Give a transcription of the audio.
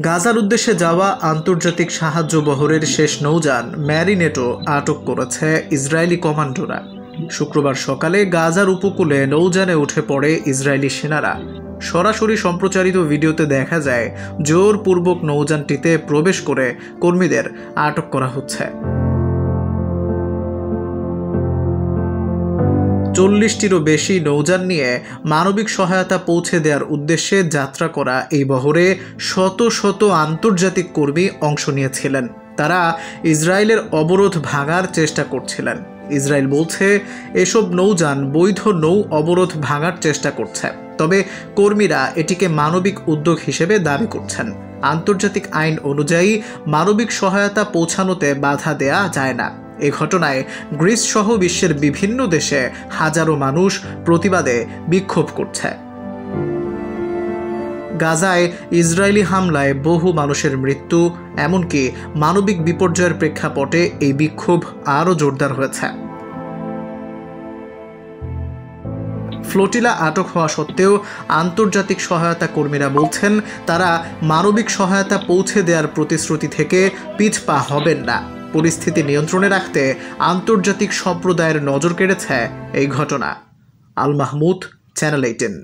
গাজার উদ্দেশ্যে যাওয়া আন্তর্জাতিক সাহায্য বহরের শেষ নৌযান ম্যারিনেটো আটক করেছে ইসরায়েলি কমান্ডোরা। শুক্রবার সকালে গাজার উপকূলে নৌযানে উঠে পড়ে ইসরায়েলি সেনারা। সরাসরি সম্প্রচারিত ভিডিওতে দেখা যায় জোরপূর্বক নৌযানটিতে প্রবেশ করে কর্মীদের আটক করা হচ্ছে। 40টিরও বেশি নৌযান নিয়ে মানবিক সহায়তা পৌঁছে দেওয়ার উদ্দেশ্যে যাত্রা করা এই বহরে শত শত আন্তর্জাতিক কর্মী অংশ নিয়েছিলেন। তারা ইসরায়েলের অবরোধ ভাঙার চেষ্টা করছিলেন। ইসরায়েল বলছে এসব নৌযান বৈধ নৌ অবরোধ ভাঙার চেষ্টা করছে, তবে কর্মীরা এটিকে মানবিক উদ্যোগ হিসেবে দাবি করছেন। আন্তর্জাতিক আইন অনুযায়ী মানবিক সহায়তা পৌঁছানোতে বাধা দেয়া যায় না। এ ঘটনায় গ্রিস সহ বিশ্বের বিভিন্ন দেশে হাজারো মানুষ প্রতিবাদে বিক্ষোভ করছে। গাজায় ইসরায়েলি হামলায় বহু মানুষের মৃত্যু, এমনকি মানবিক বিপর্যয়ের প্রেক্ষাপটে এই বিক্ষোভ আরও জোরদার হয়েছে। ফ্লোটিলা আটক হওয়া সত্ত্বেও আন্তর্জাতিক সহায়তা কর্মীরা বলছেন তারা মানবিক সহায়তা পৌঁছে দেওয়ার প্রতিশ্রুতি থেকে পিছপা হবেন না। পরিস্থিতি নিয়ন্ত্রণে রাখতে আন্তর্জাতিক সম্প্রদায়ের নজর কেড়েছে এই ঘটনা। আল মাহমুদ, চ্যানেল 18।